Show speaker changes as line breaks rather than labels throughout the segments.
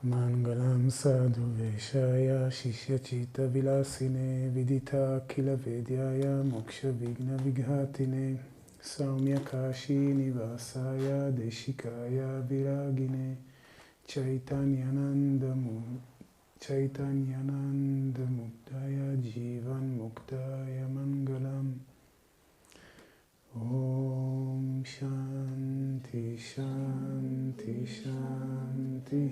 Mangalam sadhu veshaya shishya chita vilasine vidita kila vedyaya moksha vigna vighatine Swami Kashi nivasaya deshikaya viragine Chaitanyananda Mukdaya Jivan Muktaya Mangalam Om Shanti Shanti Shanti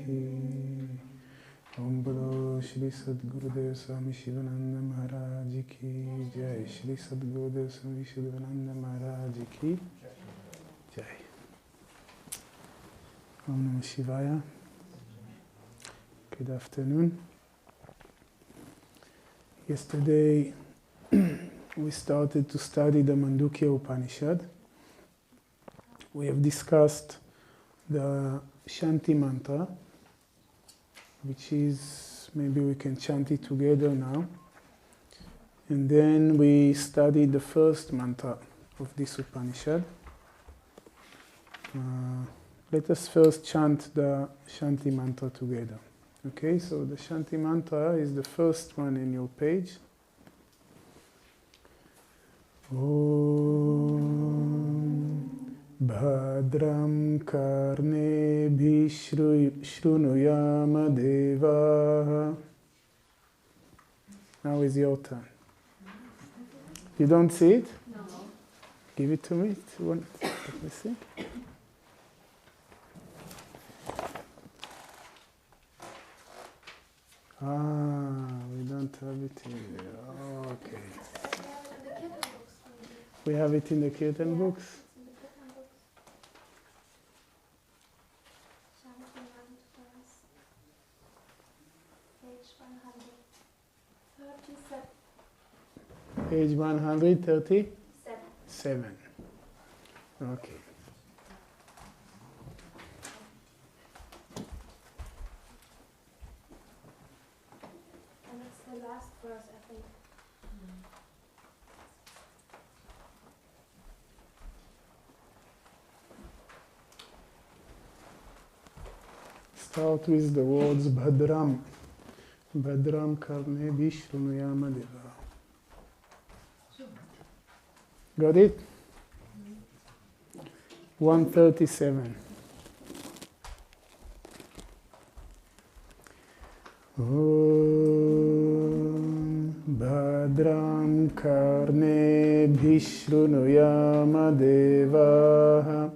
Om Bolo Shri Sadgurudev Swami Sivananda Maharaj Ki Jai Shri Sadgurudev Swami Sivananda Maharaj Ki Jai Om Namah Shivaya. Good afternoon. Yesterday we started to study the Mandukya Upanishad. We have discussed the Shanti mantra, which is, maybe we can chant it together now. And then we studied the first mantra of this Upanishad. Let us first chant the Shanti mantra together. Okay, so the Shanti mantra is the first one in your page. Om Bhadram Karnebhi Shrunuyama Devaha. Now is your turn. You don't see it? No. Give it to me. Let me see. We don't have it here. Okay. We have it in the Kirtan books. Page 137. Okay.
And it's the last verse, I think.
Start with the words Bhadram. Bhadram Karnebhi Shrunuyama Devaha. Got it? 137. Om Bhadram Karnebhi Shrunuyama Devaha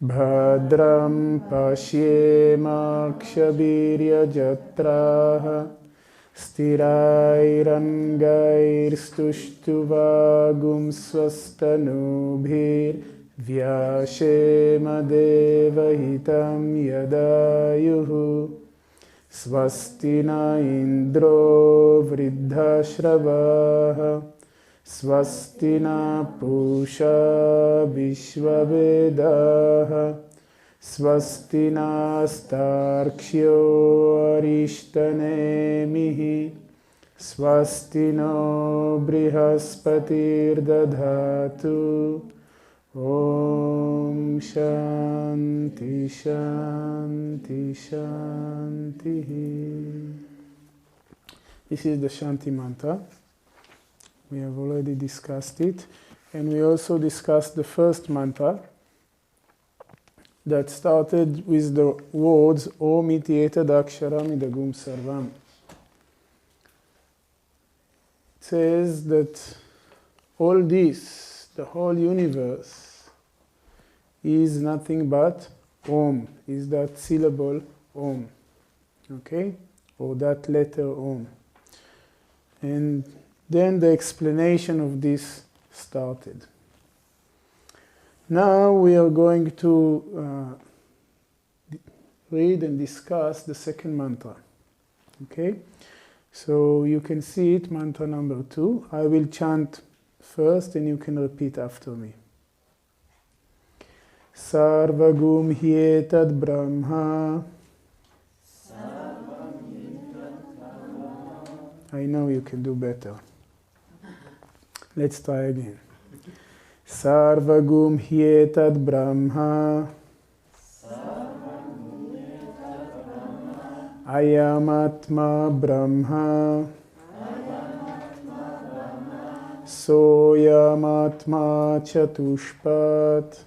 Bhadram Pashyemakshabirya Jatraha Stirairangairstushtuvagum swastanubhir Vyashema Devahitam Yadayuhu Swastina Indro Vriddhashravaha Swastina Pusha Vishwavedaha Swastina Starkshyo Arishtanemihi Swastino Brihaspatir Dadhatu Om Shanti Shanti Shanti. This is the Shanti mantra. We have already discussed it. And we also discussed the first mantra that started with the words Om iti etadaksharam idagum sarvam. It says that all this, the whole universe, is nothing but Om, is that syllable Om, okay? Or that letter Om. And then the explanation of this started. Now we are going to read and discuss the second mantra, okay? So you can see it, mantra number 2. I will chant first and you can repeat after me. Sarvagum hyetad brahma. I know you can do better. Let's try again. Sarvagum hyetad Brahma. Ayamatma Brahma. Soyamatma Chatushpat.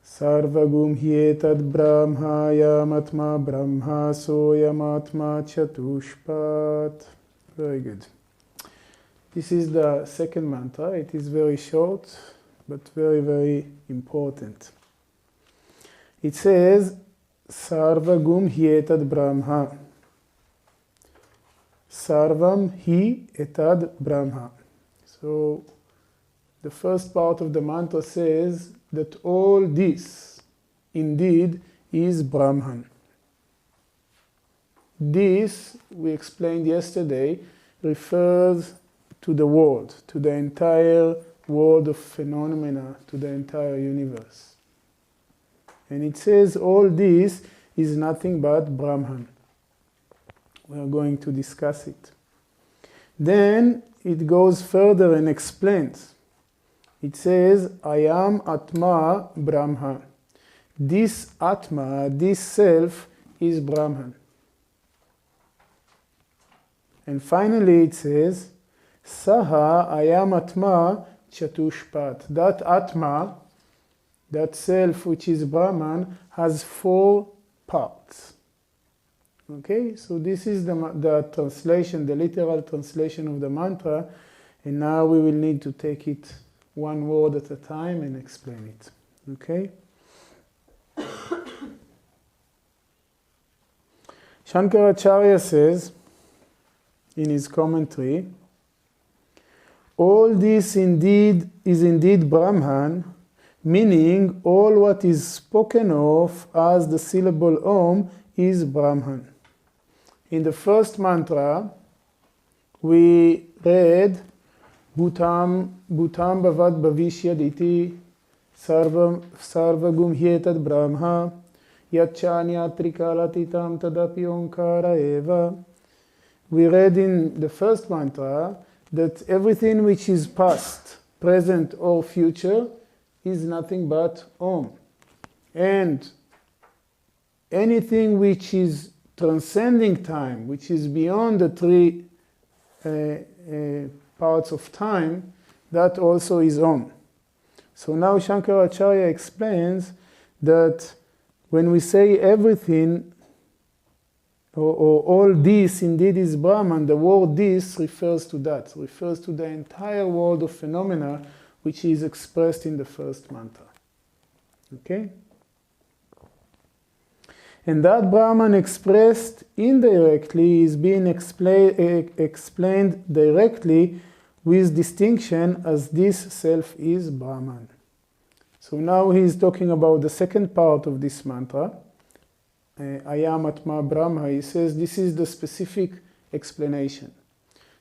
Sarvagum hyetad Brahma, Yamatma Brahma, Soyamatma Chatushpat. Very good. This is the second mantra. It is very short, but very, very important. It says, Sarvagum hyetad Brahma. Sarvam hi etad Brahma. So, the first part of the mantra says that all this indeed is Brahman. This, we explained yesterday, refers to the world, to the entire world of phenomena, to the entire universe. And it says all this is nothing but Brahman. We are going to discuss it. Then it goes further and explains. It says, I am Atma Brahma. This Atma, this self, is Brahman. And finally it says, Saha I am Atma Chatushpat. That Atma, that self which is Brahman, has 4 parts. Okay, so this is the translation, the literal translation of the mantra, and now we will need to take it one word at a time and explain it. Okay? Shankaracharya says in his commentary, all this indeed is indeed Brahman, meaning all what is spoken of as the syllable Om is Brahman. In the first mantra, we read Bhutam bhavat bhavishyaditi sarvagum hyetad brahma yacchanyātrikalatitam tadapi onkara eva. We read in the first mantra that everything which is past, present or future is nothing but Om. And anything which is transcending time, which is beyond the 3 parts of time, that also is Om. So now Shankaracharya explains that when we say everything, or all this indeed is Brahman, the word this refers to that, refers to the entire world of phenomena which is expressed in the first mantra. Okay? And that Brahman expressed indirectly is being explained directly with distinction as this self is Brahman. So now he is talking about the second part of this mantra, Ayam Atma Brahma. He says this is the specific explanation.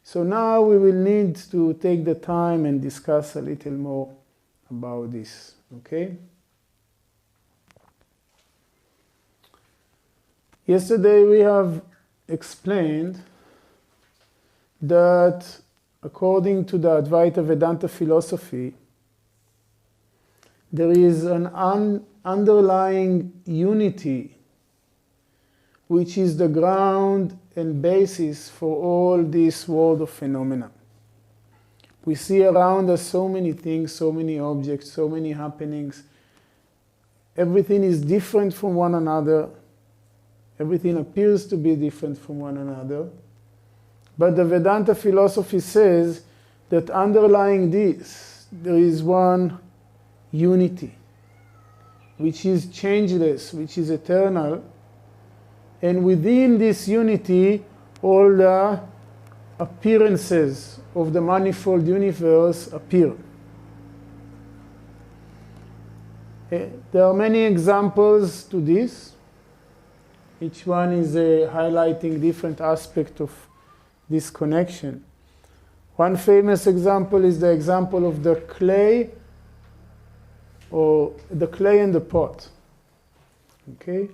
So now we will need to take the time and discuss a little more about this. Okay? Yesterday we have explained that according to the Advaita Vedanta philosophy, there is an underlying unity which is the ground and basis for all this world of phenomena. We see around us so many things, so many objects, so many happenings. Everything is different from one another. Everything appears to be different from one another. But the Vedanta philosophy says that underlying this, there is one unity, which is changeless, which is eternal. And within this unity, all the appearances of the manifold universe appear. There are many examples to this. Each one is highlighting different aspects of this connection. One famous example is the example of the clay, or the clay and the pot. Okay?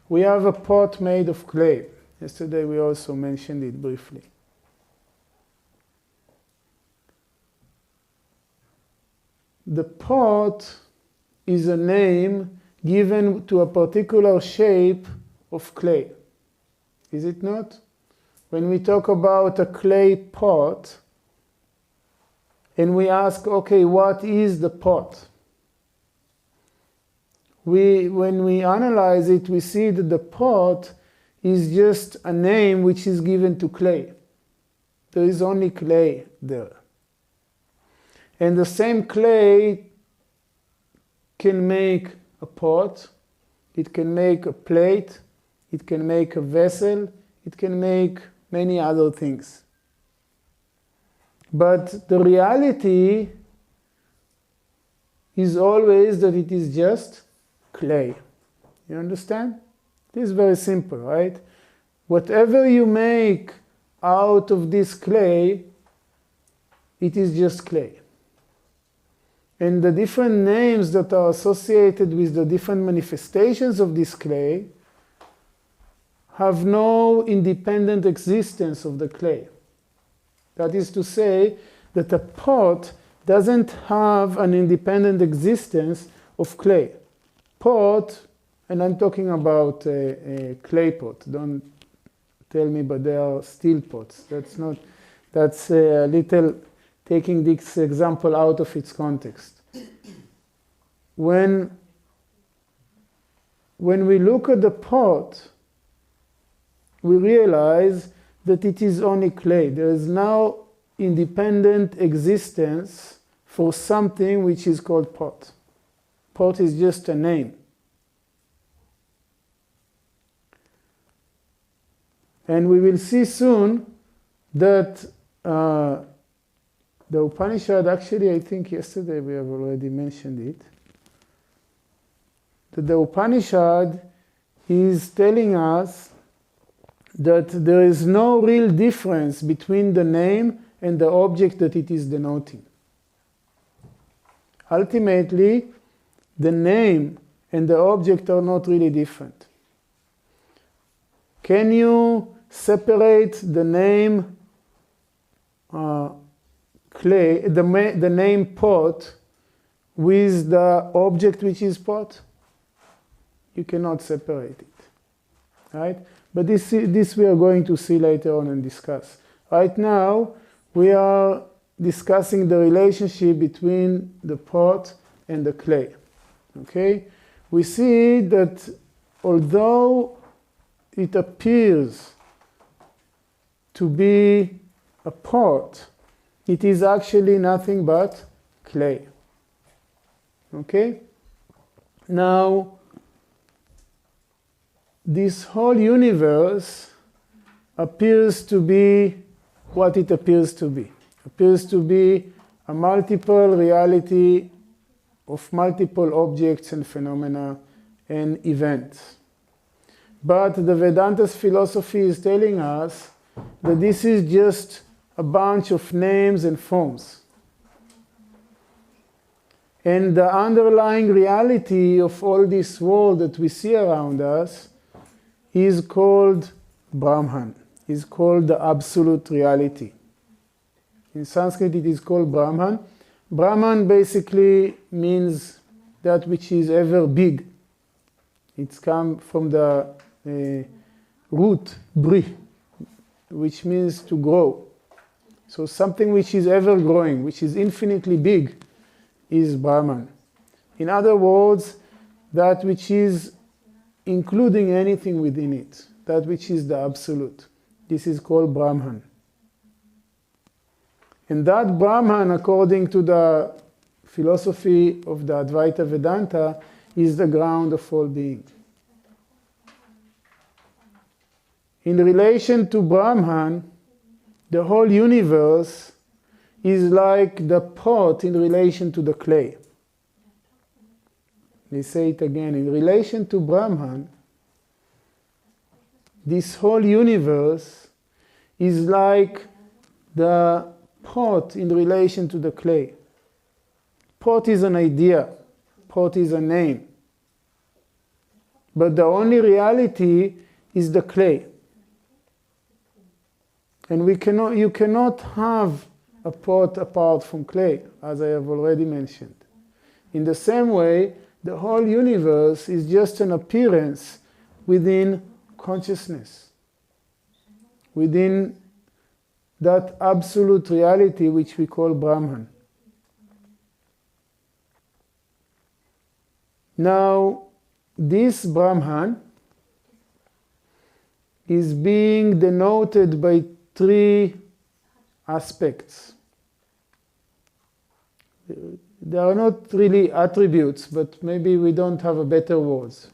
We have a pot made of clay. Yesterday we also mentioned it briefly. the pot is a name given to a particular shape of clay. Is it not? When we talk about a clay pot, and we ask, okay, what is the pot? When we analyze it, we see that the pot is just a name which is given to clay. There is only clay there. And the same clay can make a pot, it can make a plate, it can make a vessel, it can make many other things. But the reality is always that it is just clay. You understand? It is very simple, right? Whatever you make out of this clay, it is just clay. And the different names that are associated with the different manifestations of this clay have no independent existence of the clay. That is to say that a pot doesn't have an independent existence of clay. Pot, and I'm talking about a clay pot. Don't tell me, but they are steel pots. That's a little taking this example out of its context. When we look at the pot, we realize that it is only clay. There is no independent existence for something which is called pot. Pot is just a name. And we will see soon that the Upanishad, actually I think yesterday we have already mentioned it, that the Upanishad is telling us that there is no real difference between the name and the object that it is denoting. Ultimately, the name and the object are not really different. Can you separate the name clay, the name pot, with the object which is pot? You cannot separate it, right? But this we are going to see later on and discuss. Right now, we are discussing the relationship between the pot and the clay. Okay? We see that although it appears to be a pot, it is actually nothing but clay. Okay? Now, this whole universe appears to be what it appears to be. Appears to be a multiple reality of multiple objects and phenomena and events. But the Vedanta's philosophy is telling us that this is just a bunch of names and forms. And the underlying reality of all this world that we see around us is called Brahman, is called the absolute reality. In Sanskrit it is called Brahman. Brahman basically means that which is ever big. It's come from the root, bri, which means to grow. So something which is ever growing, which is infinitely big, is Brahman. In other words, that which is including anything within it, that which is the absolute. This is called Brahman. And that Brahman, according to the philosophy of the Advaita Vedanta, is the ground of all being. In relation to Brahman, the whole universe is like the pot in relation to the clay. They say it again. In relation to Brahman, this whole universe is like the pot in relation to the clay. Pot is an idea. Pot is a name. But the only reality is the clay. And you cannot have a pot apart from clay, as I have already mentioned. In the same way, the whole universe is just an appearance within consciousness, within that absolute reality which we call Brahman. Now, this Brahman is being denoted by three aspects. They are not really attributes, but maybe we don't have a better words.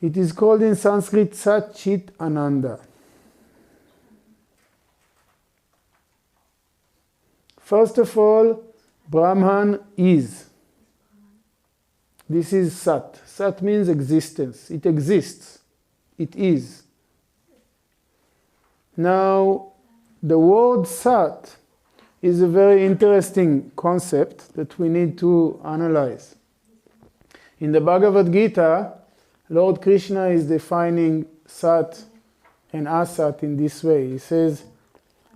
It is called in Sanskrit Sat Chit Ananda. First of all, Brahman is. This is Sat. Sat means existence. It exists. It is. Now, the word Sat is a very interesting concept that we need to analyze. In the Bhagavad Gita, Lord Krishna is defining Sat and Asat in this way. He says,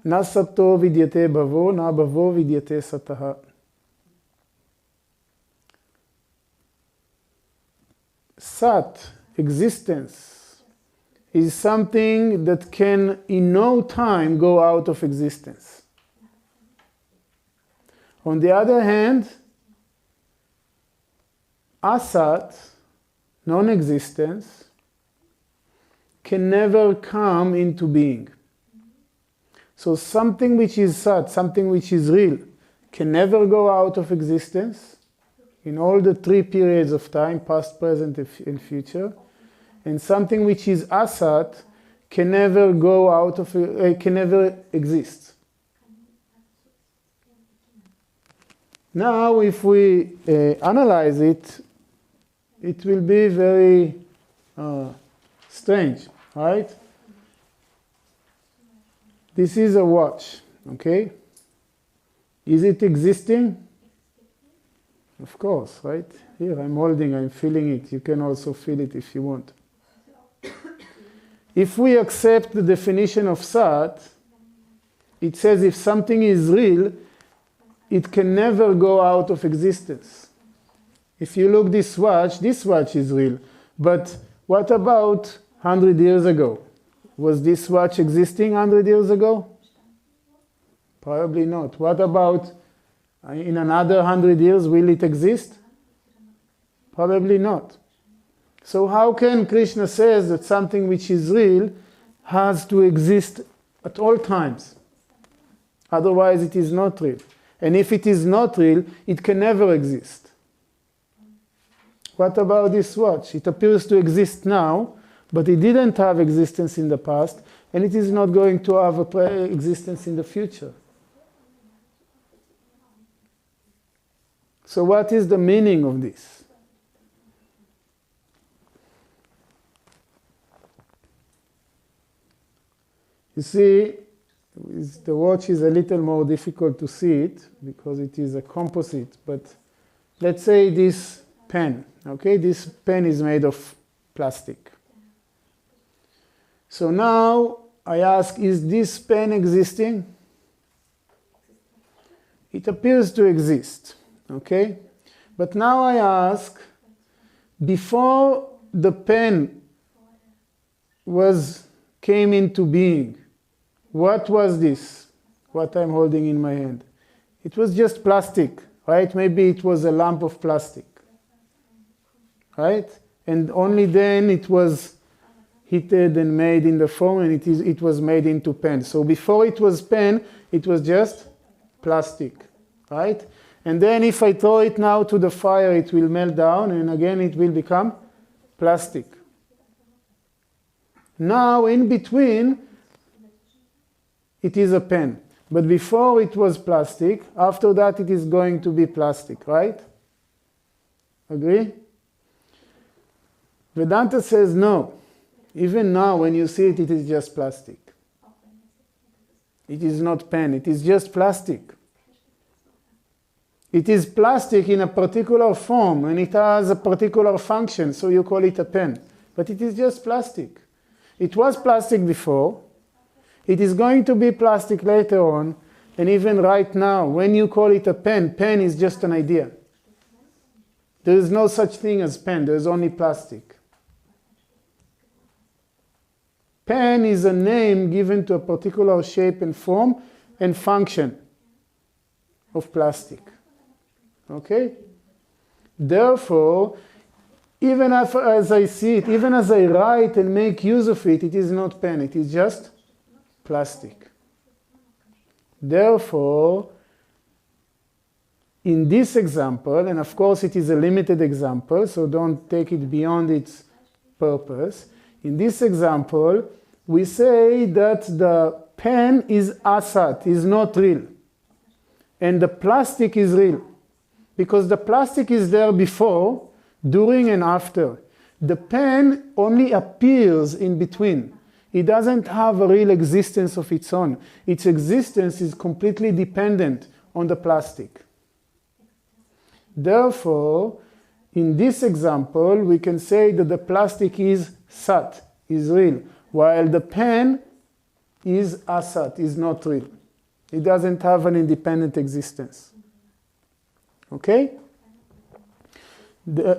Na sato vidyate bhavo, na bhavo vidyate sataha. Sat, existence, is something that can in no time go out of existence. On the other hand, Asat, non-existence, can never come into being. So something which is Sat, something which is real, can never go out of existence in all the three periods of time, past, present, and future. And something which is Asat can never go out of, can never exist. Now, if we analyze it, it will be very strange, right? This is a watch, okay? Is it existing? Of course, right? Here I'm holding, I'm feeling it. You can also feel it if you want. If we accept the definition of Sat, it says if something is real, it can never go out of existence. If you look this watch is real. But what about 100 years ago? Was this watch existing 100 years ago? Probably not. What about in another 100 years, will it exist? Probably not. So how can Krishna says that something which is real has to exist at all times? Otherwise it is not real. And if it is not real, it can never exist. What about this watch? It appears to exist now, but it didn't have existence in the past, and it is not going to have existence in the future. So what is the meaning of this? You see, the watch is a little more difficult to see it because it is a composite, but let's say this pen, okay? This pen is made of plastic. So now I ask, is this pen existing? It appears to exist, okay? But now I ask, before the pen came into being, what was this? What I'm holding in my hand? It was just plastic, right? Maybe it was a lump of plastic, right? And only then it was heated and made in the form, and it was made into pen. So before it was pen, it was just plastic, right? And then if I throw it now to the fire, it will melt down, and again it will become plastic. Now, in between, it is a pen. But before it was plastic, after that it is going to be plastic, right? Agree? Vedanta says no. Even now, when you see it, it is just plastic. It is not pen, it is just plastic. It is plastic in a particular form, and it has a particular function, so you call it a pen. But it is just plastic. It was plastic before. It is going to be plastic later on, And even right now, when you call it a pen, pen is just an idea. There is no such thing as pen, there is only plastic. Pen is a name given to a particular shape and form and function of plastic. Okay? Therefore, even as I see it, even as I write and make use of it, it is not pen, it is just plastic. Therefore, in this example, and of course it is a limited example, so don't take it beyond its purpose. In this example, we say that the pen is asat, is not real. And the plastic is real. Because the plastic is there before, during and after. The pen only appears in between. It doesn't have a real existence of its own. Its existence is completely dependent on the plastic. Therefore, in this example, we can say that the plastic is sat, is real, while the pen is asat, is not real. It doesn't have an independent existence. Okay?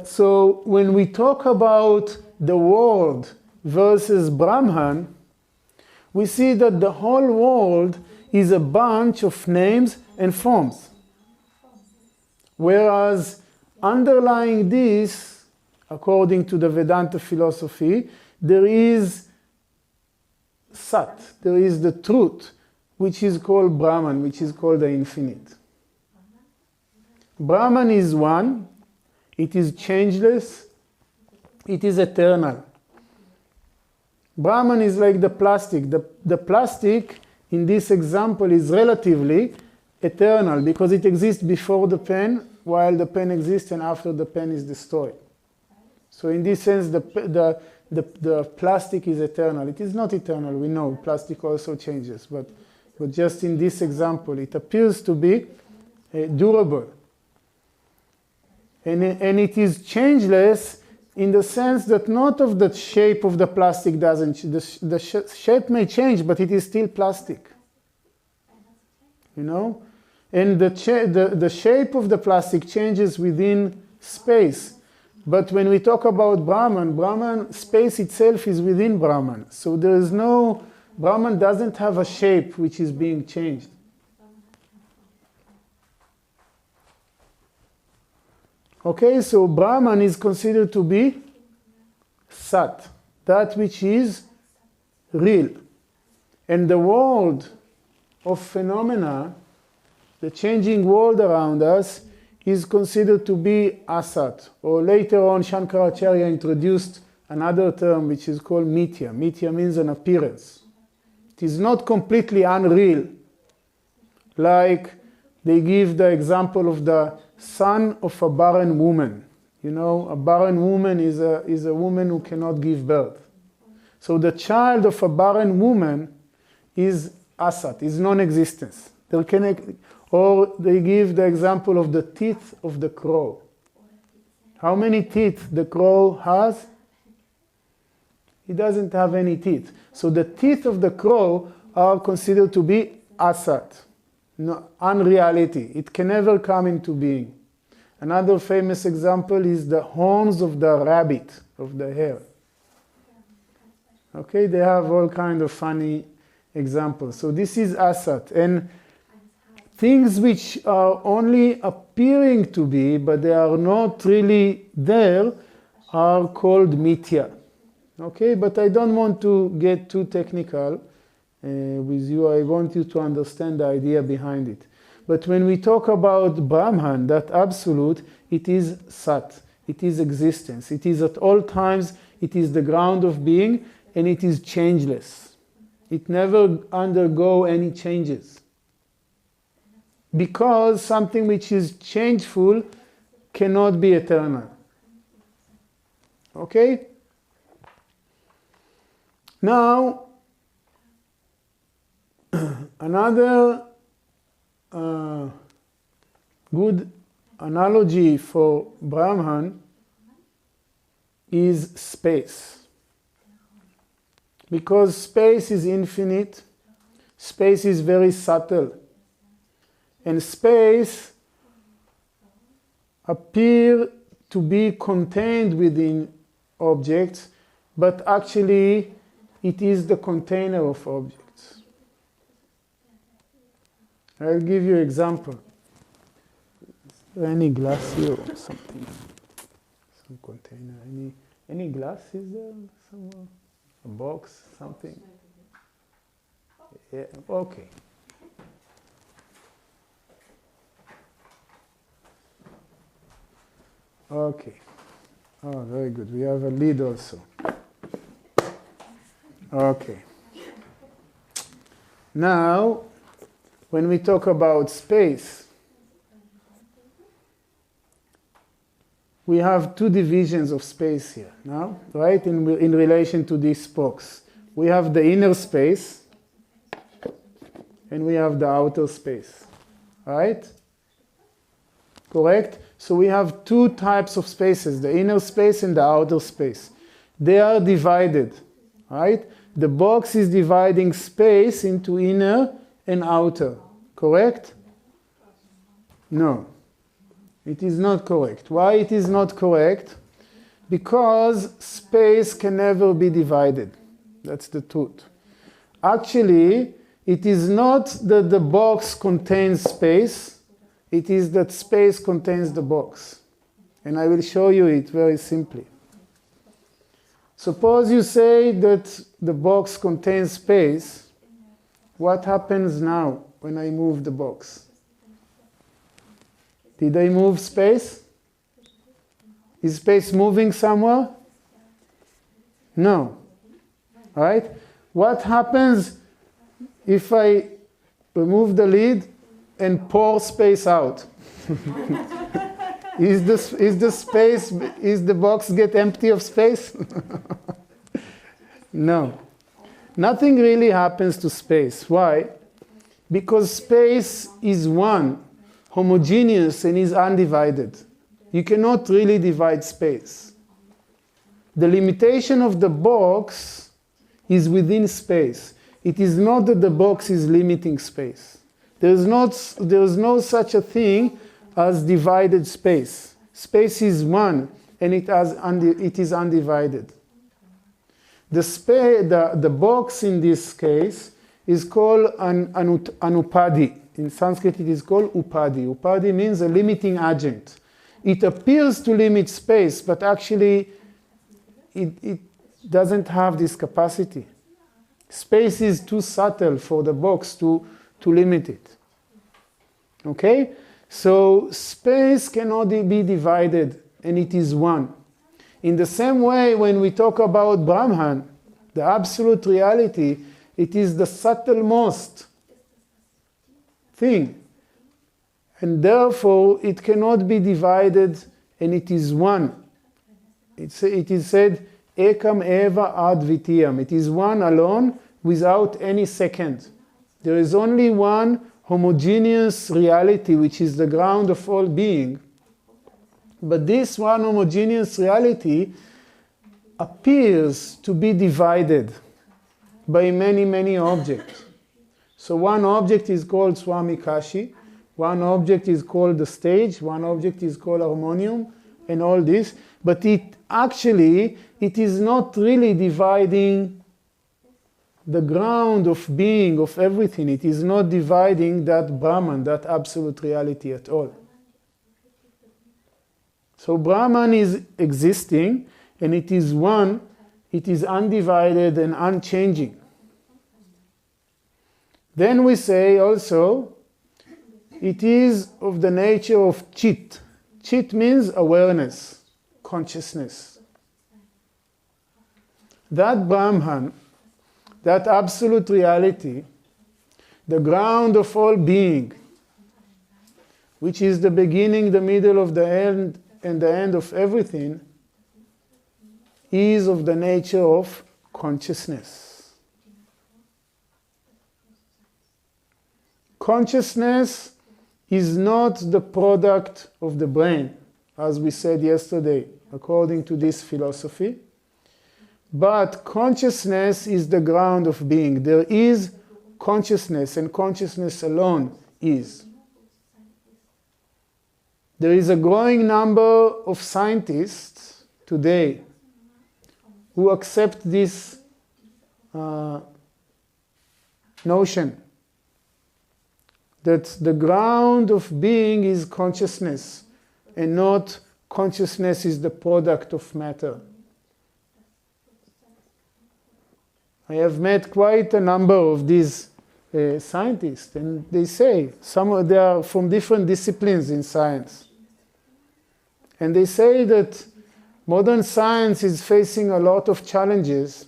So when we talk about the world versus Brahman, we see that the whole world is a bunch of names and forms. Whereas underlying this, according to the Vedanta philosophy, there is Sat, there is the truth, which is called Brahman, which is called the infinite. Brahman is one, it is changeless, it is eternal. Brahman is like the plastic. The plastic in this example is relatively eternal because it exists before the pen, while the pen exists and after the pen is destroyed. So in this sense, the plastic is eternal. It is not eternal, we know. Plastic also changes. But just in this example, it appears to be durable. And it is changeless in the sense that not of the shape of the plastic doesn't, the shape may change, but it is still plastic. You know? And the shape of the plastic changes within space. But when we talk about Brahman, space itself is within Brahman. So there is no, Brahman doesn't have a shape which is being changed. Okay, so Brahman is considered to be Sat, that which is real. And the world of phenomena, the changing world around us, is considered to be Asat. Or later on, Shankaracharya introduced another term which is called Mithya. Mithya means an appearance. It is not completely unreal. Like they give the example of the son of a barren woman. You know, a barren woman is a woman who cannot give birth. So the child of a barren woman is Asat, is non-existence. Or they give the example of the teeth of the crow. How many teeth the crow has? He doesn't have any teeth. So the teeth of the crow are considered to be Asat, unreality. It can never come into being. Another famous example is the horns of the rabbit, of the hare. Okay, they have all kind of funny examples. So this is Asat. And things which are only appearing to be, but they are not really there, are called Mithya. Okay, but I don't want to get too technical with you. I want you to understand the idea behind it. But when we talk about Brahman, that absolute, it is Sat. It is existence. It is at all times, it is the ground of being, and it is changeless. It never undergo any changes. Because something which is changeful cannot be eternal. Okay? Now, another good analogy for Brahman is space. Because space is infinite, space is very subtle. and space appear to be contained within objects, but actually it is the container of objects. I'll give you an example. Is there any glass here or something? Some container. Any glass is there somewhere? A box, something? Yeah, okay. Okay. Oh, very good. We have a lid also. Okay. Now, when we talk about space, we have two divisions of space here now, right? In relation to this box. We have the inner space and we have the outer space, right? Correct? So we have two types of spaces, the inner space and the outer space. They are divided, right? The box is dividing space into inner and outer, correct? No, it is not correct. Why it is not correct? Because space can never be divided. That's the truth. Actually, it is not that the box contains space. It is that space contains the box. And I will show you it very simply. Suppose you say that the box contains space. What happens now when I move the box? Did I move space? Is space moving somewhere? No. Right? What happens if I remove the lid and pour space out? Is the box get empty of space? No. Nothing really happens to space. Why? Because space is one, homogeneous, and is undivided. You cannot really divide space. The limitation of the box is within space. It is not that the box is limiting space. There is no such a thing as divided space. Space is one, and it is undivided. The box in this case is called an upadi. In Sanskrit it is called upadi. Upadi means a limiting agent. It appears to limit space, but actually it doesn't have this capacity. Space is too subtle for the box to limit it. Okay? So space cannot be divided, and it is one. In the same way, when we talk about Brahman, the absolute reality, it is the subtlemost thing. And therefore, it cannot be divided, and it is one. It is said, Ekam eva advitiyam. It is one alone, without any second. There is only one homogeneous reality, which is the ground of all being. But this one homogeneous reality appears to be divided by many, many objects. So one object is called Swami Kashi, one object is called the stage, one object is called harmonium, and all this. But it is not really dividing the ground of being, of everything. It is not dividing that Brahman, that absolute reality at all. So Brahman is existing, and it is one, it is undivided and unchanging. Then we say also, it is of the nature of Chit. Chit means awareness, consciousness. That Brahman, that absolute reality, the ground of all being, which is the beginning, the middle of the end, and the end of everything, is of the nature of consciousness. Consciousness is not the product of the brain, as we said yesterday, according to this philosophy. But consciousness is the ground of being. There is consciousness, and consciousness alone is. There is a growing number of scientists today who accept this notion that the ground of being is consciousness, and not consciousness is the product of matter. I have met quite a number of these scientists, and they say they are from different disciplines in science. And they say that modern science is facing a lot of challenges,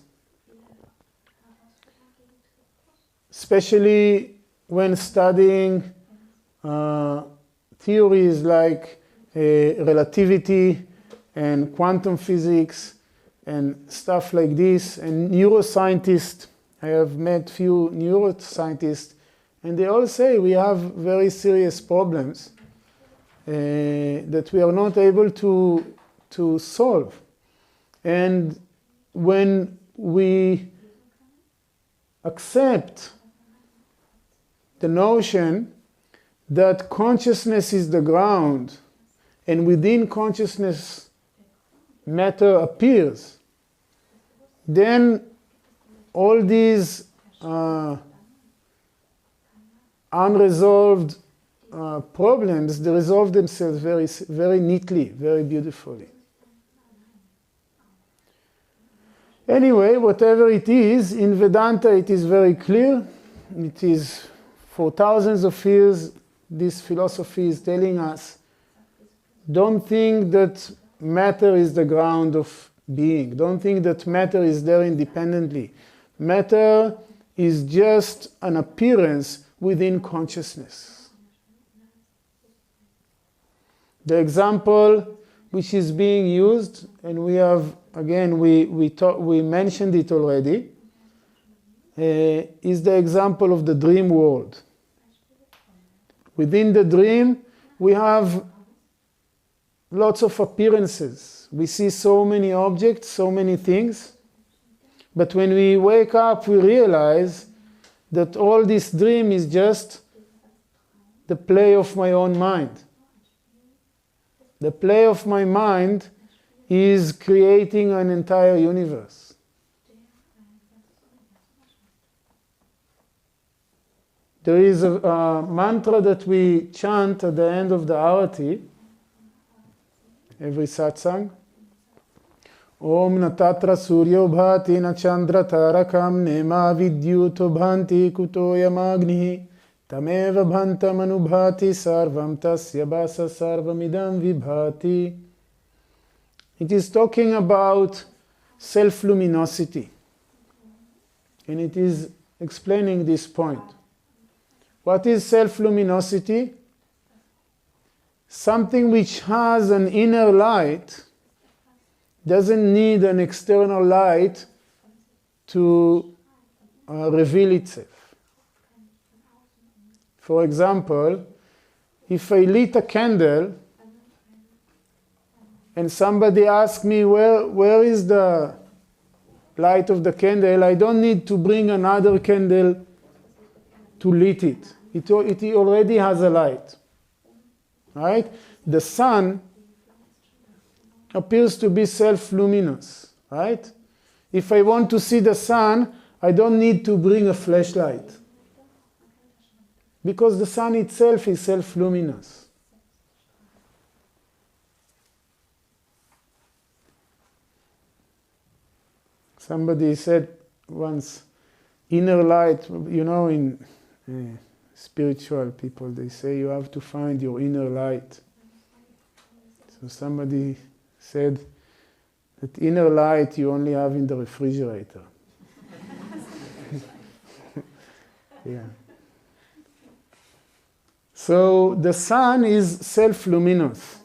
especially when studying theories like relativity and quantum physics and stuff like this. And neuroscientists, I have met few neuroscientists, and they all say we have very serious problems that we are not able to solve. And when we accept the notion that consciousness is the ground, and within consciousness matter appears, then all these unresolved problems, they resolve themselves very, very neatly, very beautifully. Anyway, whatever it is, in Vedanta it is very clear. It is for thousands of years, this philosophy is telling us, don't think that matter is the ground of being. Don't think that matter is there independently. Matter is just an appearance within consciousness. The example which is being used, and we have, again, we mentioned it already, is the example of the dream world. Within the dream, we have lots of appearances. We see so many objects, so many things. But when we wake up, we realize that all this dream is just the play of my own mind. The play of my mind is creating an entire universe. There is a mantra that we chant at the end of the arati, every satsang. Om natatra suryo bhati na chandra tarakam nema vidyuto bhanti kutoya magnihi tameva bhantam anubhati sarvam tasya basa sarvamidam vibhati. It is talking about self-luminosity, and it is explaining this point. What is self-luminosity? Something which has an inner light doesn't need an external light to reveal itself. For example, if I lit a candle and somebody asks me where is the light of the candle, I don't need to bring another candle to lit it. It already has a light. Right? The sun appears to be self-luminous. Right? If I want to see the sun, I don't need to bring a flashlight, because the sun itself is self-luminous. Somebody said once, inner light, in spiritual people, they say you have to find your inner light. So somebody said that inner light you only have in the refrigerator. Yeah. So the sun is self-luminous.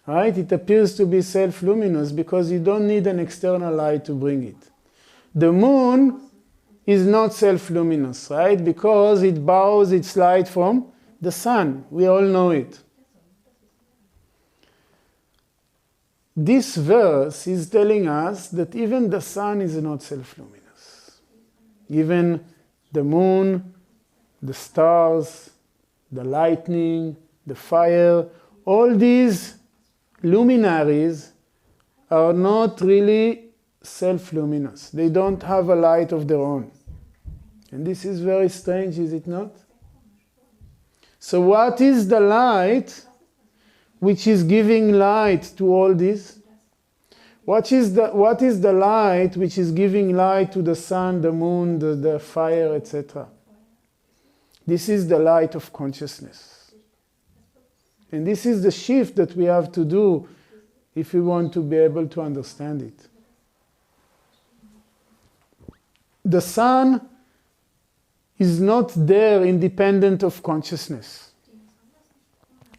Right? It appears to be self-luminous because you don't need an external light to bring it. The moon is not self-luminous, right? Because it borrows its light from the sun. We all know it. This verse is telling us that even the sun is not self-luminous. Even the moon, the stars, the lightning, the fire, all these luminaries are not really self-luminous. They don't have a light of their own. And this is very strange, is it not? So what is the light which is giving light to all this? What is the light which is giving light to the sun, the moon, the fire, etc.? This is the light of consciousness. And this is the shift that we have to do if we want to be able to understand it. The sun is not there independent of consciousness.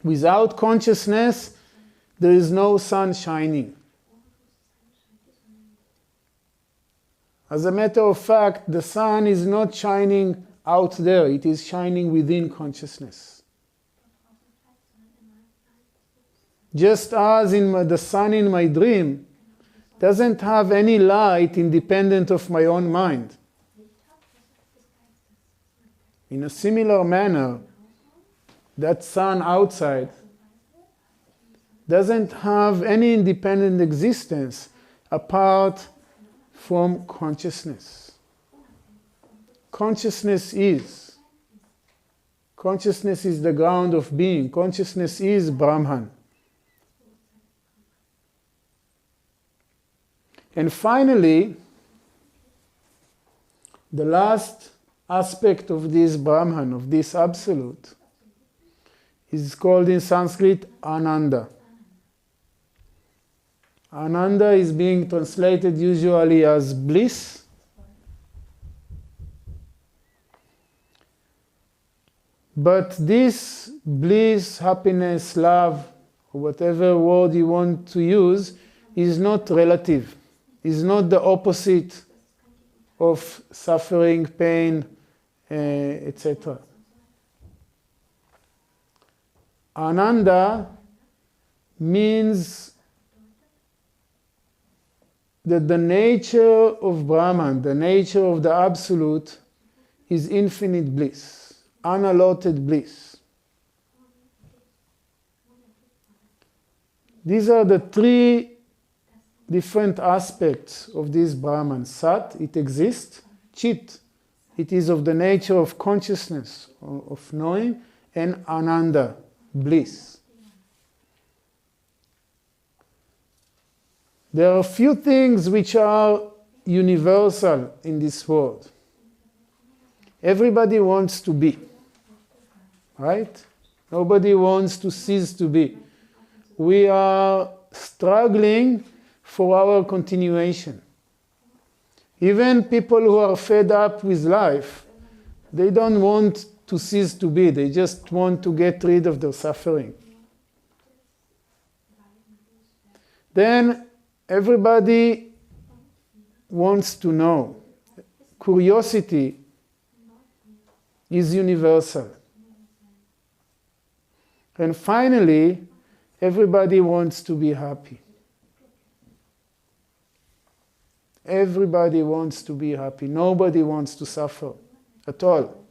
Without consciousness, there is no sun shining. As a matter of fact, the sun is not shining out there, it is shining within consciousness. Just as the sun in my dream doesn't have any light independent of my own mind. In a similar manner, that sun outside doesn't have any independent existence apart from consciousness. Consciousness is. Consciousness is the ground of being. Consciousness is Brahman. And finally, the last aspect of this Brahman, of this Absolute, is called in Sanskrit Ananda. Ananda is being translated usually as bliss. But this bliss, happiness, love, or whatever word you want to use, is not relative, is not the opposite of suffering, pain, etc. Ananda means that the nature of Brahman, the nature of the Absolute, is infinite bliss, unallotted bliss. These are the three different aspects of this Brahman. Sat, it exists. Chit, it is of the nature of consciousness, of knowing. And Ananda, bliss. There are a few things which are universal in this world. Everybody wants to be, right? Nobody wants to cease to be. We are struggling for our continuation. Even people who are fed up with life, they don't want to cease to be. They just want to get rid of their suffering. Then everybody wants to know. Curiosity is universal. And finally, everybody wants to be happy. Everybody wants to be happy. Nobody wants to suffer at all.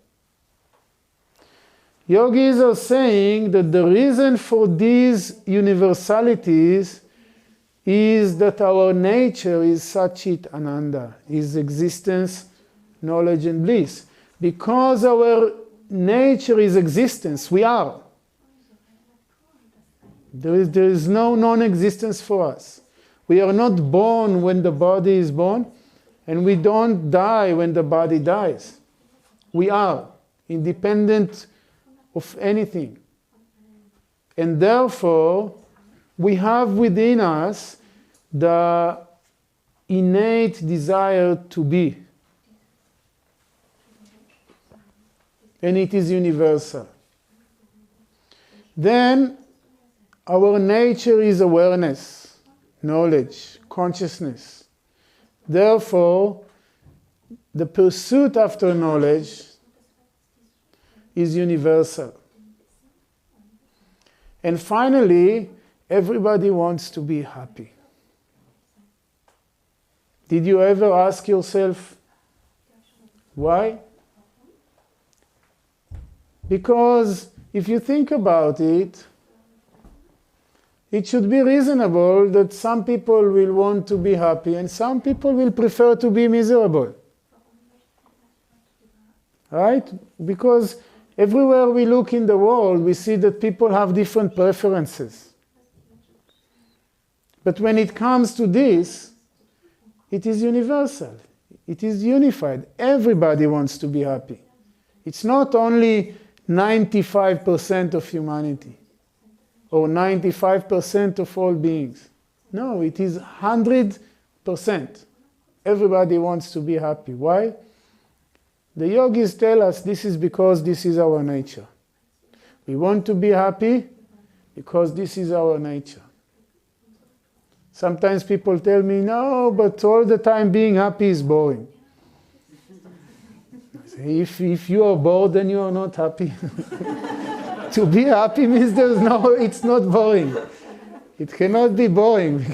Yogis are saying that the reason for these universalities is that our nature is Satchit Ananda, is existence, knowledge and bliss. Because our nature is existence, we are. There is no non-existence for us. We are not born when the body is born, and we don't die when the body dies. We are independent of anything. And therefore, we have within us the innate desire to be. And it is universal. Then, our nature is awareness, knowledge, consciousness. Therefore, the pursuit after knowledge is universal. And finally, everybody wants to be happy. Did you ever ask yourself why? Because if you think about it, it should be reasonable that some people will want to be happy and some people will prefer to be miserable. Right? Because everywhere we look in the world, we see that people have different preferences. But when it comes to this, it is universal. It is unified. Everybody wants to be happy. It's not only 95% of humanity or 95% of all beings. No, it is 100%. Everybody wants to be happy. Why? The yogis tell us this is because this is our nature. We want to be happy because this is our nature. Sometimes people tell me, no, but all the time being happy is boring. I say, if you are bored, then you are not happy. To be happy means it's not boring. It cannot be boring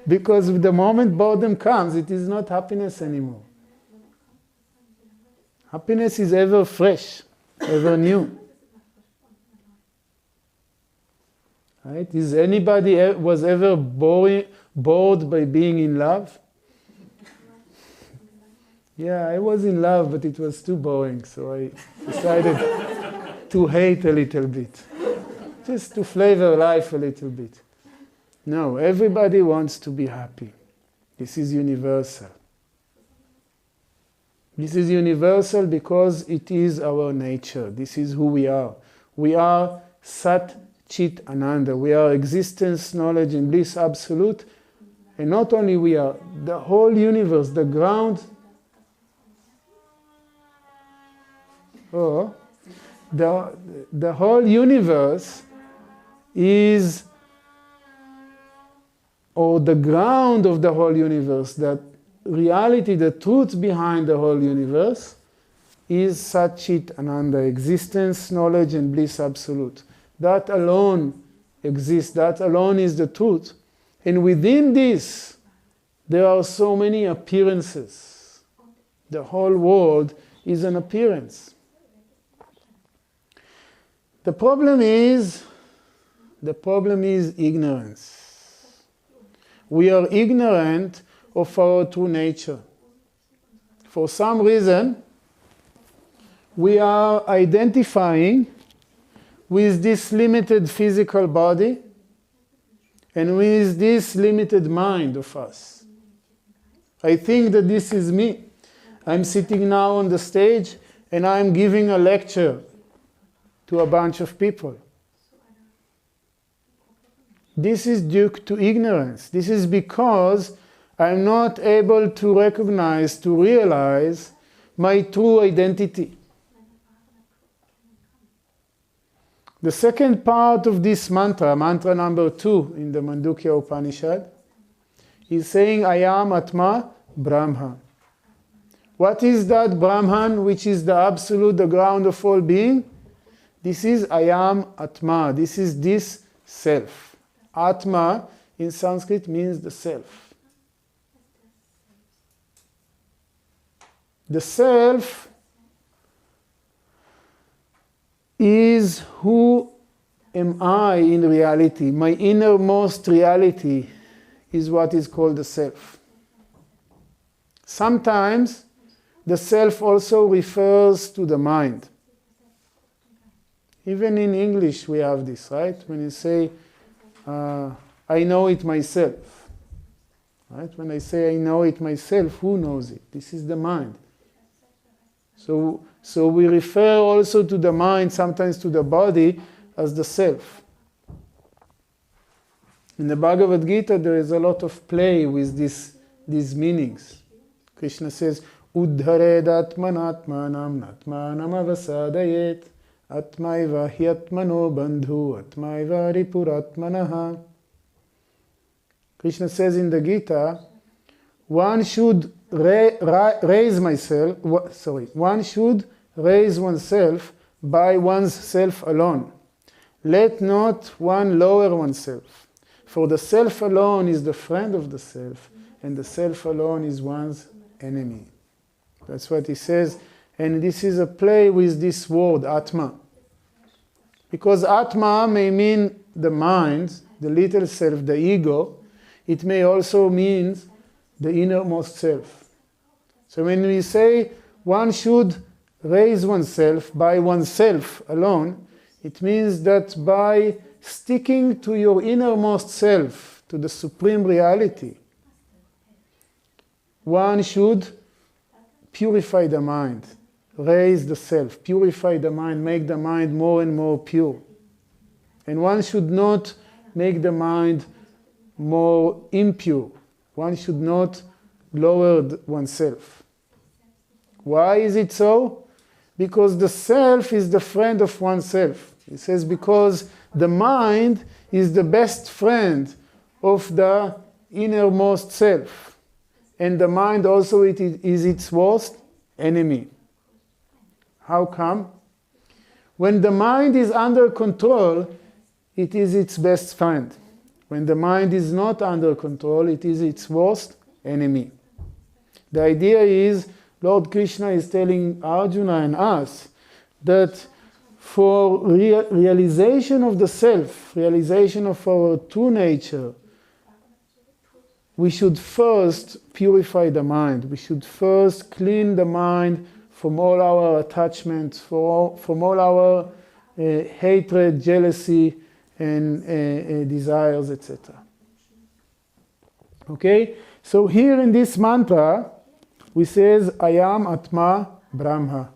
because the moment boredom comes, it is not happiness anymore. Happiness is ever fresh, ever new. Right? Is anybody was ever bored by being in love? Yeah, I was in love, but it was too boring, so I decided to hate a little bit. Just to flavor life a little bit. No, everybody wants to be happy. This is universal. This is universal because it is our nature. This is who we are. We are Sat Chit Ananda. We are existence, knowledge, and bliss absolute. And not only we are, the whole universe, the ground. The whole universe is, or the ground of the whole universe, that reality, the truth behind the whole universe is Sat Chit Ananda, existence, knowledge, and bliss absolute. That alone exists, that alone is the truth. And within this, there are so many appearances. The whole world is an appearance. The problem is ignorance. We are ignorant of our true nature. For some reason, we are identifying with this limited physical body and with this limited mind of us. I think that this is me. I'm sitting now on the stage and I'm giving a lecture to a bunch of people. This is due to ignorance. This is because I'm not able to recognize, to realize my true identity. The second part of this mantra, mantra number 2 in the Mandukya Upanishad, is saying, I am Atma Brahma. What is that Brahman, which is the absolute, the ground of all being? This is I am Atma. This is this self. Atma in Sanskrit means the self. The self is who am I in reality. My innermost reality is what is called the self. Sometimes the self also refers to the mind. Even in English we have this, right? When you say, I know it myself. Right? When I say I know it myself, who knows it? This is the mind. So we refer also to the mind, sometimes to the body, as the self. In the Bhagavad Gita, there is a lot of play with these meanings. Krishna says, Uddhared atmanatmanam natmanam avasadayet atmaiva hi atmano bandhu atmaiva ripuratmanaha. Krishna says in the Gita, one should one should raise oneself by one's self alone. Let not one lower oneself, for the self alone is the friend of the self, and the self alone is one's enemy. That's what he says. And this is a play with this word, Atma. Because Atma may mean the mind, the little self, the ego. It may also mean the innermost self. So when we say one should raise oneself by oneself alone, it means that by sticking to your innermost self, to the supreme reality, one should purify the mind, raise the self, purify the mind, make the mind more and more pure. And one should not make the mind more impure. One should not lower oneself. Why is it so? Because the self is the friend of oneself. He says because the mind is the best friend of the innermost self. And the mind also is its worst enemy. How come? When the mind is under control, it is its best friend. When the mind is not under control, it is its worst enemy. The idea is, Lord Krishna is telling Arjuna and us that for realization of the self, realization of our true nature, we should first purify the mind. We should first clean the mind from all our attachments, from all our hatred, jealousy, and desires, etc. Okay? So here in this mantra, we says, Ayam Atma Brahma.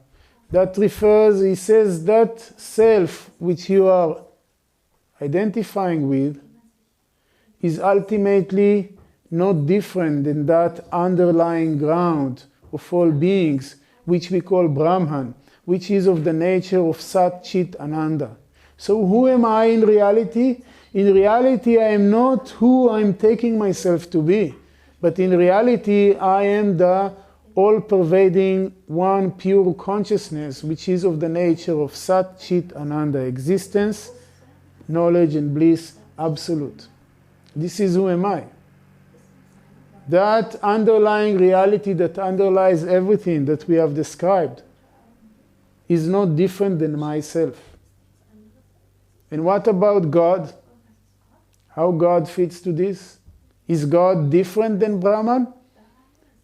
That refers, he says, that self which you are identifying with is ultimately not different than that underlying ground of all beings, which we call Brahman, which is of the nature of Sat Chit Ananda. So who am I in reality? In reality, I am not who I'm taking myself to be, but in reality, I am the all-pervading one pure consciousness, which is of the nature of Sat Chit Ananda, existence, knowledge and bliss, absolute. This is who am I. That underlying reality that underlies everything that we have described is not different than myself. And what about God? How God fits to this? Is God different than Brahman?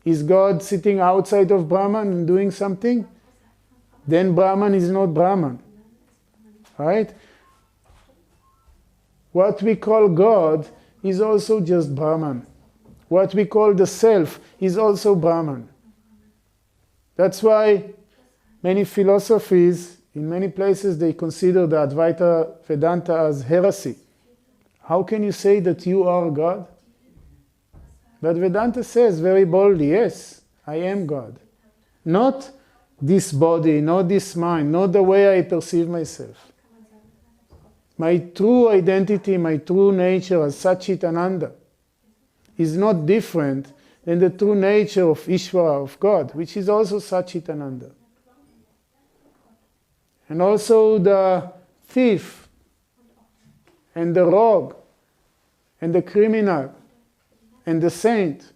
Is God sitting outside of Brahman and doing something? Then Brahman is not Brahman. Right? What we call God is also just Brahman. What we call the self is also Brahman. That's why many philosophies, in many places, they consider the Advaita Vedanta as heresy. How can you say that you are God? But Vedanta says very boldly, yes, I am God. Not this body, not this mind, not the way I perceive myself. My true identity, my true nature as Satchit Ananda is not different than the true nature of Ishvara, of God, which is also Satchit Ananda. And also the thief, and the rogue, and the criminal, and the saint.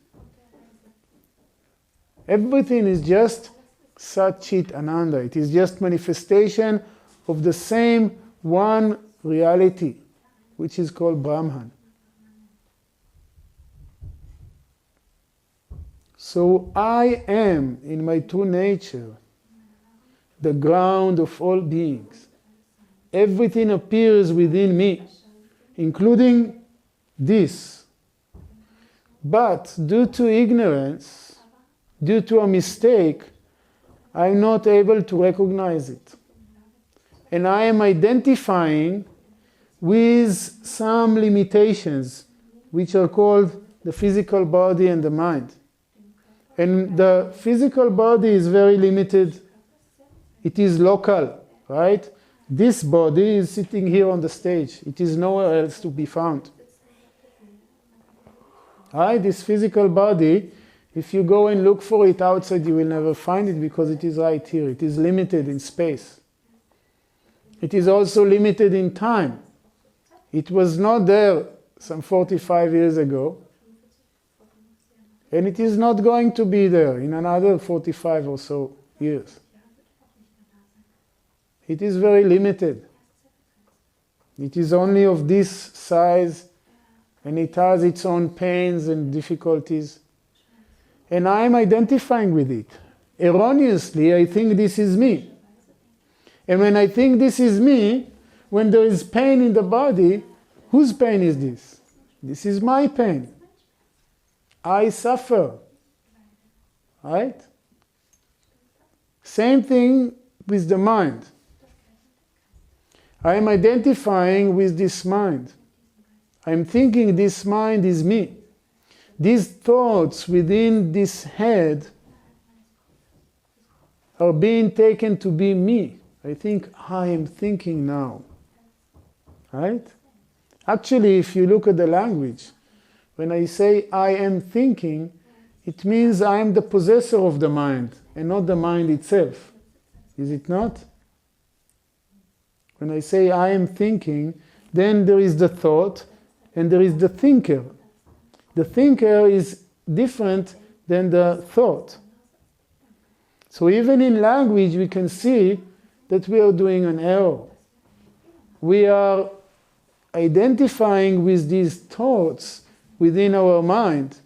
Everything is just Satchit Ananda. It is just manifestation of the same one reality, which is called Brahman. So I am, in my true nature, the ground of all beings. Everything appears within me, including this. But due to ignorance, due to a mistake, I'm not able to recognize it. And I am identifying with some limitations, which are called the physical body and the mind. And the physical body is very limited. It is local, right? This body is sitting here on the stage. It is nowhere else to be found. Right? This physical body, if you go and look for it outside, you will never find it because it is right here. It is limited in space. It is also limited in time. It was not there some 45 years ago. And it is not going to be there in another 45 or so years. it is very limited. It is only of this size, and it has its own pains and difficulties. And I am identifying with it. Erroneously, I think this is me. And when I think this is me, when there is pain in the body, whose pain is this? This is my pain. I suffer. Right? Same thing with the mind. I am identifying with this mind. I am thinking this mind is me. These thoughts within this head are being taken to be me. I think I am thinking now. Right? Actually, if you look at the language, when I say I am thinking, it means I am the possessor of the mind and not the mind itself. Is it not? When I say I am thinking, then there is the thought and there is the thinker. The thinker is different than the thought. So even in language we can see that we are doing an error. We are identifying with these thoughts within our mind,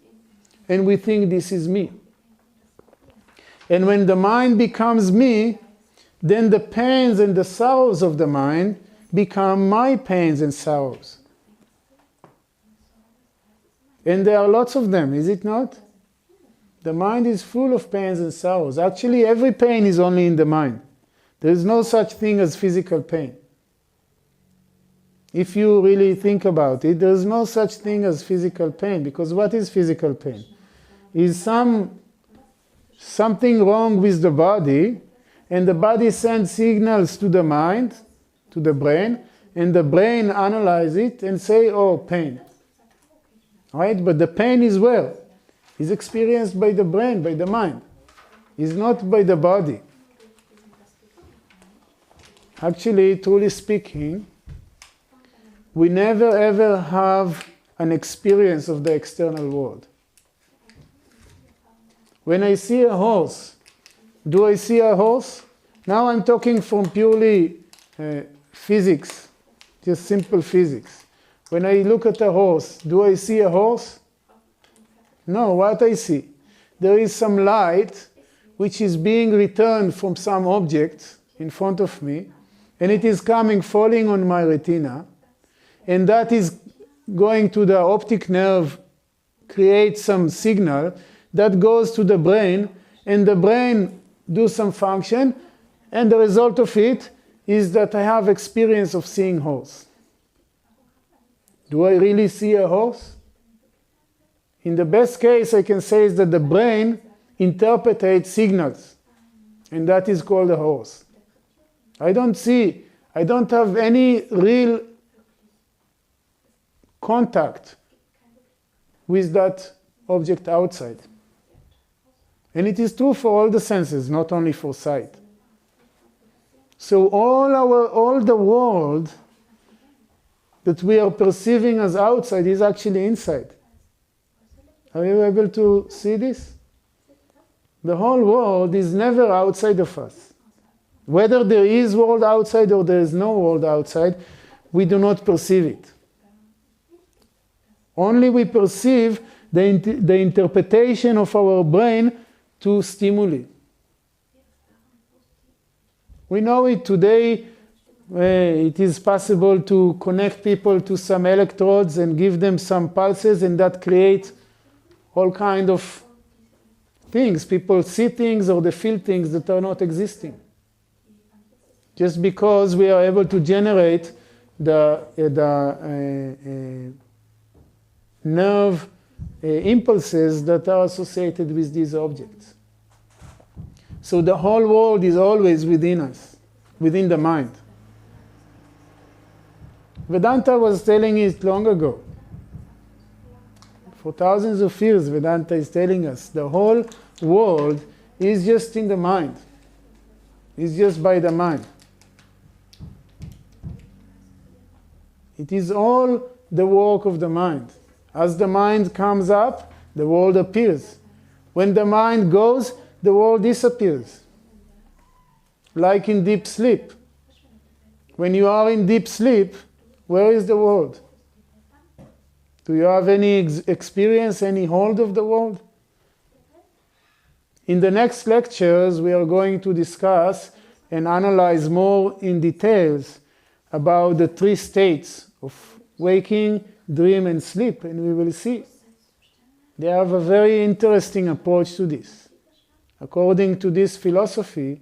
and we think this is me. And when the mind becomes me, then the pains and the sorrows of the mind become my pains and sorrows. And there are lots of them, is it not? The mind is full of pains and sorrows. Actually, every pain is only in the mind. There is no such thing as physical pain. If you really think about it, there is no such thing as physical pain, because what is physical pain? Is something wrong with the body, and the body sends signals to the mind, to the brain, and the brain analyzes it and say, oh, pain. Right? But the pain is where? Is experienced by the brain, by the mind. Is not by the body. Actually, truly speaking, we never ever have an experience of the external world. When I see a horse, do I see a horse? Now I'm talking from purely physics, just simple physics. When I look at a horse, do I see a horse? No, what I see? There is some light which is being returned from some object in front of me, and it is coming, falling on my retina, and that is going to the optic nerve, create some signal that goes to the brain, and the brain do some function, and the result of it is that I have experience of seeing horse. Do I really see a horse? In the best case, I can say is that the brain interprets signals, and that is called a horse. I don't have any real contact with that object outside. And it is true for all the senses, not only for sight. So all the world that we are perceiving as outside is actually inside. Are you able to see this? The whole world is never outside of us. Whether there is world outside or there is no world outside, we do not perceive it. Only we perceive the interpretation of our brain to stimuli. We know it today. It is possible to connect people to some electrodes and give them some pulses, and that creates all kind of things. People see things or they feel things that are not existing. Just because we are able to generate the nerve impulses that are associated with these objects. So the whole world is always within us, within the mind. Vedanta was telling it long ago. For thousands of years, Vedanta is telling us the whole world is just in the mind. It's just by the mind. It is all the work of the mind. As the mind comes up, the world appears. When the mind goes, the world disappears. Like in deep sleep. When you are in deep sleep, where is the world? Do you have any experience, any hold of the world? In the next lectures, we are going to discuss and analyze more in details about the three states of waking, dream, and sleep, and we will see. They have a very interesting approach to this. According to this philosophy,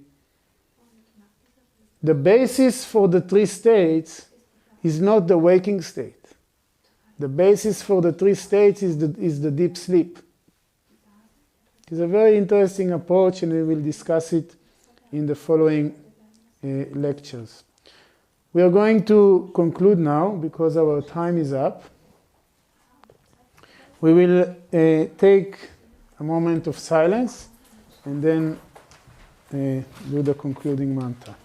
the basis for the three states is not the waking state. The basis for the three states is the deep sleep. It's a very interesting approach, and we will discuss it in the following lectures. We are going to conclude now because our time is up. We will take a moment of silence and then do the concluding mantra.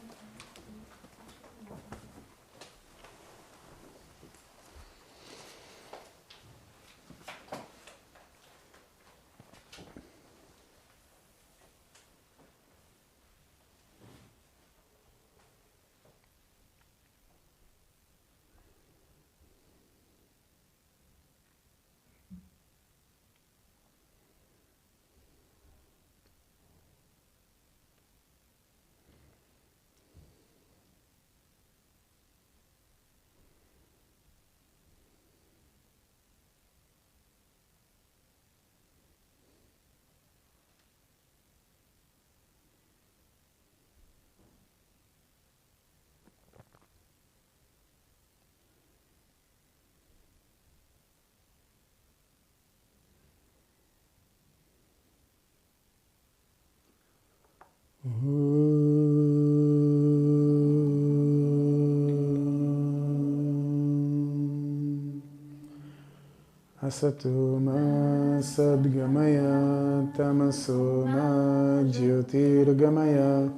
Asato ma sadgamaya tamaso ma jyotirgamaya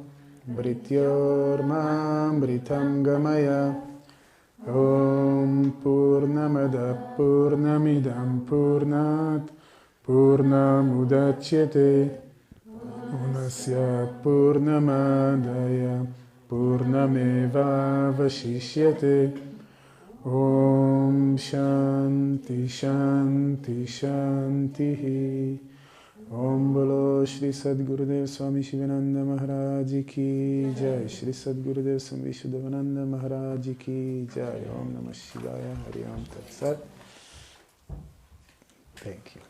brityor ma britam gamaya Om Purnamada Purnamidam Purnat Purnamudachyate Purnasya Purnamadaya Purnameva Vashishyate Om Shanti Shanti Shanti Om Bolo Shri Sadgurudev Swami Sivananda Maharaj Ki Jai Shri Sadgurudev Swami Shuddhavananda Maharaj Ki Jai Om Namah Shivaya Hari Om Tat Sat. Thank you.